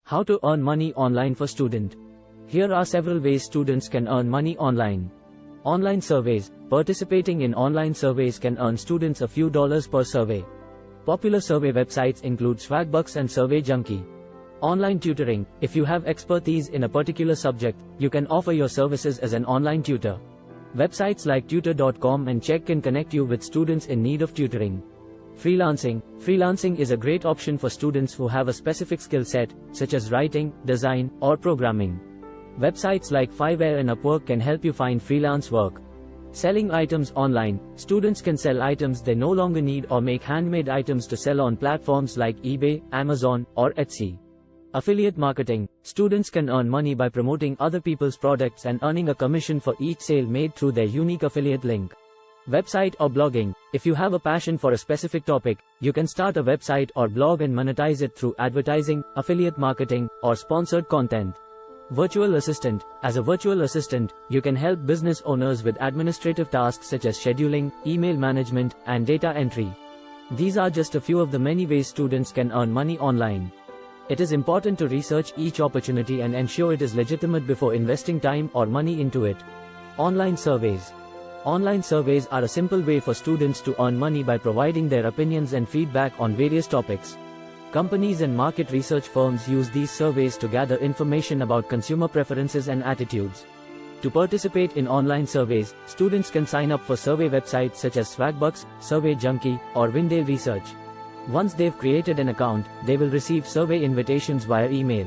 How to earn money online for student. Here are several ways students can earn money online. Online surveys. Participating in online surveys can earn students a few dollars per survey. Popular survey websites include Swagbucks and Survey Junkie. Online tutoring. If you have expertise in a particular subject, you can offer your services as an online tutor. Websites like tutor.com and Check can connect you with students in need of tutoring. Freelancing. Freelancing is a great option for students who have a specific skill set, such as writing, design, or programming. Websites like Fiverr and Upwork can help you find freelance work. Selling items online. Students can sell items they no longer need or make handmade items to sell on platforms like eBay, Amazon, or Etsy. Affiliate marketing. Students can earn money by promoting other people's products and earning a commission for each sale made through their unique affiliate link. Website or blogging. If you have a passion for a specific topic, you can start a website or blog and monetize it through advertising, affiliate marketing, or sponsored content. Virtual assistant. As a virtual assistant, you can help business owners with administrative tasks such as scheduling, email management, and data entry. These are just a few of the many ways students can earn money online. It is important to research each opportunity and ensure it is legitimate before investing time or money into it. Online surveys. Online surveys are a simple way for students to earn money by providing their opinions and feedback on various topics. Companies and market research firms use these surveys to gather information about consumer preferences and attitudes. To participate in online surveys, students can sign up for survey websites such as Swagbucks, Survey Junkie, or Windale Research. Once they've created an account, they will receive survey invitations via email.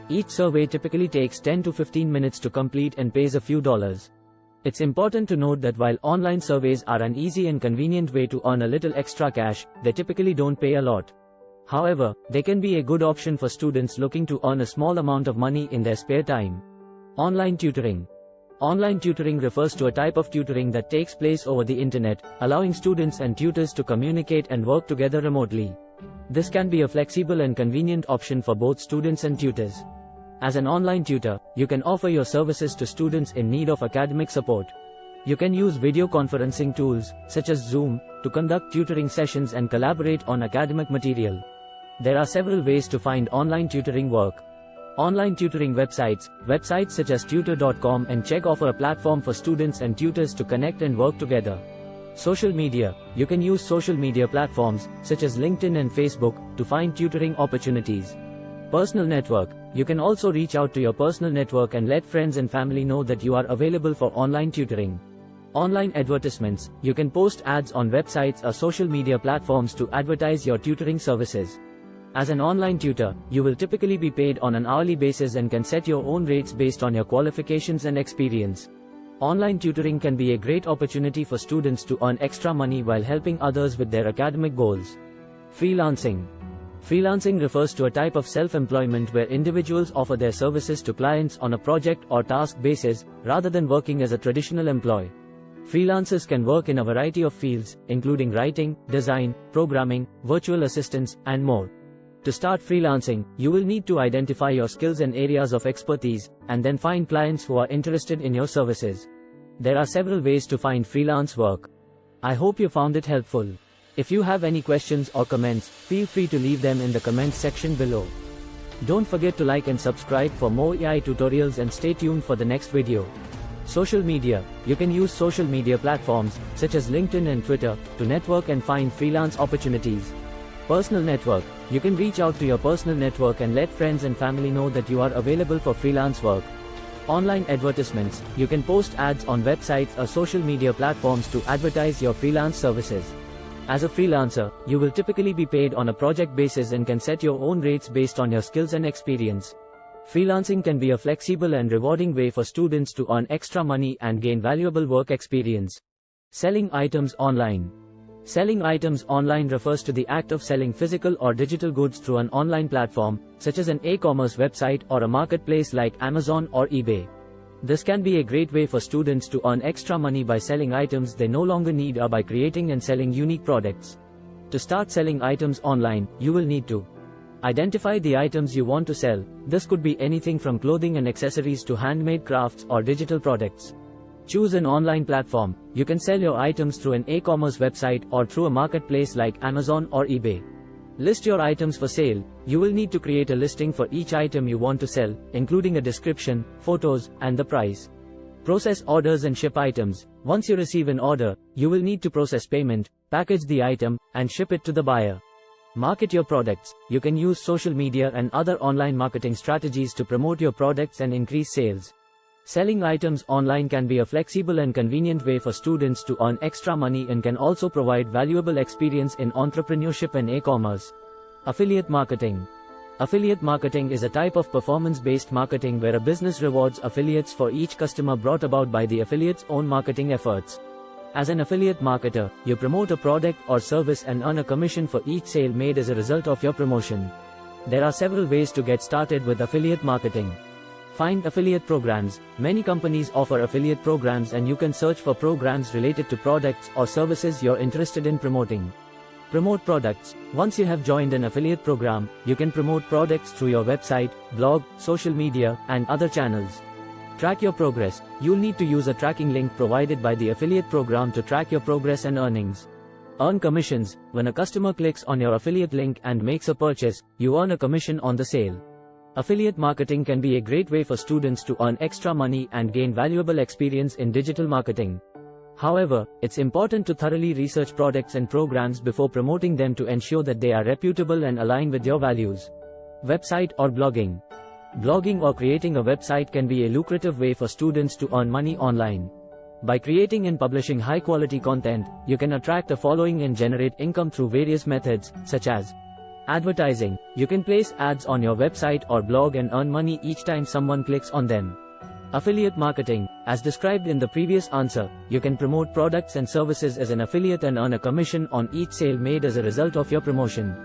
Each survey typically takes 10 to 15 minutes to complete and pays a few dollars. It's important to note that while online surveys are an easy and convenient way to earn a little extra cash, they typically don't pay a lot. However, they can be a good option for students looking to earn a small amount of money in their spare time. Online tutoring. Online tutoring refers to a type of tutoring that takes place over the internet, allowing students and tutors to communicate and work together remotely. This can be a flexible and convenient option for both students and tutors. As an online tutor, you can offer your services to students in need of academic support. You can use video conferencing tools, such as Zoom, to conduct tutoring sessions and collaborate on academic material. There are several ways to find online tutoring work. Online tutoring websites. Websites such as tutor.com and Check offer a platform for students and tutors to connect and work together. Social media. You can use social media platforms, such as LinkedIn and Facebook, to find tutoring opportunities. Personal network. You can also reach out to your personal network and let friends and family know that you are available for online tutoring. Online advertisements. You can post ads on websites or social media platforms to advertise your tutoring services. As an online tutor, you will typically be paid on an hourly basis and can set your own rates based on your qualifications and experience. Online tutoring can be a great opportunity for students to earn extra money while helping others with their academic goals. Freelancing. Freelancing refers to a type of self-employment where individuals offer their services to clients on a project or task basis, rather than working as a traditional employee. Freelancers can work in a variety of fields, including writing, design, programming, virtual assistants, and more. To start freelancing, you will need to identify your skills and areas of expertise, and then find clients who are interested in your services. There are several ways to find freelance work. I hope you found it helpful. If you have any questions or comments, feel free to leave them in the comments section below. Don't forget to like and subscribe for more AI tutorials and stay tuned for the next video. Social media. You can use social media platforms, such as LinkedIn and Twitter, to network and find freelance opportunities. Personal network. You can reach out to your personal network and let friends and family know that you are available for freelance work. Online advertisements. You can post ads on websites or social media platforms to advertise your freelance services. As a freelancer, you will typically be paid on a project basis and can set your own rates based on your skills and experience. Freelancing can be a flexible and rewarding way for students to earn extra money and gain valuable work experience. Selling items online. Selling items online refers to the act of selling physical or digital goods through an online platform, such as an e-commerce website or a marketplace like Amazon or eBay. This can be a great way for students to earn extra money by selling items they no longer need or by creating and selling unique products. To start selling items online, you will need to identify the items you want to sell. This could be anything from clothing and accessories to handmade crafts or digital products. Choose an online platform. You can sell your items through an e-commerce website or through a marketplace like Amazon or eBay. List your items for sale. You will need to create a listing for each item you want to sell, including a description, photos, and the price. Process orders and ship items. Once you receive an order, you will need to process payment, package the item, and ship it to the buyer. Market your products. You can use social media and other online marketing strategies to promote your products and increase sales. Selling items online can be a flexible and convenient way for students to earn extra money and can also provide valuable experience in entrepreneurship and e-commerce. Affiliate marketing. Affiliate marketing is a type of performance-based marketing where a business rewards affiliates for each customer brought about by the affiliate's own marketing efforts. As an affiliate marketer, you promote a product or service and earn a commission for each sale made as a result of your promotion. There are several ways to get started with affiliate marketing. Find affiliate programs. Many companies offer affiliate programs and you can search for programs related to products or services you're interested in promoting. Promote products. Once you have joined an affiliate program, you can promote products through your website, blog, social media, and other channels. Track your progress. You'll need to use a tracking link provided by the affiliate program to track your progress and earnings. Earn commissions. When a customer clicks on your affiliate link and makes a purchase, you earn a commission on the sale. Affiliate marketing can be a great way for students to earn extra money and gain valuable experience in digital marketing. However, it's important to thoroughly research products and programs before promoting them to ensure that they are reputable and align with your values. Website or blogging. Blogging or creating a website can be a lucrative way for students to earn money online. By creating and publishing high-quality content, you can attract a following and generate income through various methods, such as advertising. You can place ads on your website or blog and earn money each time someone clicks on them. Affiliate marketing. As described in the previous answer, you can promote products and services as an affiliate and earn a commission on each sale made as a result of your promotion.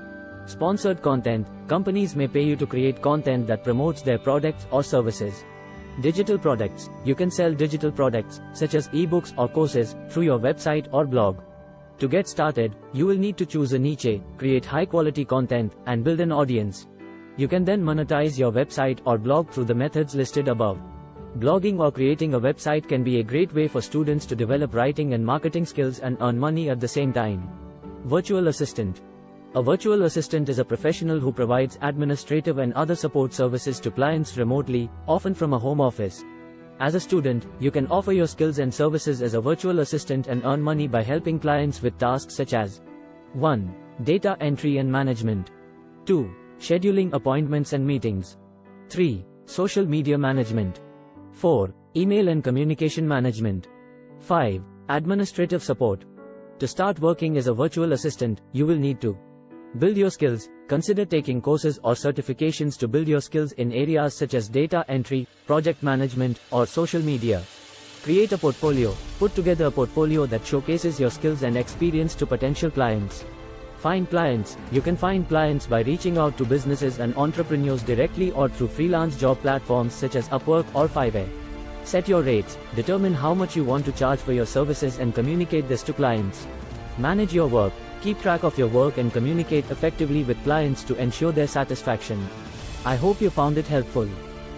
Sponsored content. Companies may pay you to create content that promotes their products or services. Digital products. You can sell digital products, such as ebooks or courses, through your website or blog. To get started, you will need to choose a niche, create high-quality content, and build an audience. You can then monetize your website or blog through the methods listed above. Blogging or creating a website can be a great way for students to develop writing and marketing skills and earn money at the same time. Virtual assistant. A virtual assistant is a professional who provides administrative and other support services to clients remotely, often from a home office. As a student, you can offer your skills and services as a virtual assistant and earn money by helping clients with tasks such as 1. Data entry and management. 2. Scheduling appointments and meetings. 3. Social media management. 4. Email and communication management. 5. Administrative support. To start working as a virtual assistant, you will need to build your skills. Consider taking courses or certifications to build your skills in areas such as data entry, project management, or social media. Create a portfolio. Put together a portfolio that showcases your skills and experience to potential clients. Find clients. You can find clients by reaching out to businesses and entrepreneurs directly or through freelance job platforms such as Upwork or Fiverr. Set your rates. Determine how much you want to charge for your services and communicate this to clients. Manage your work. Keep track of your work and communicate effectively with clients to ensure their satisfaction. I hope you found it helpful.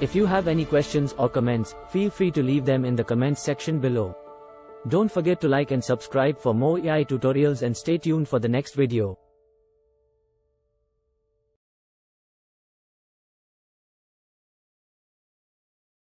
If you have any questions or comments, feel free to leave them in the comments section below. Don't forget to like and subscribe for more AI tutorials and stay tuned for the next video.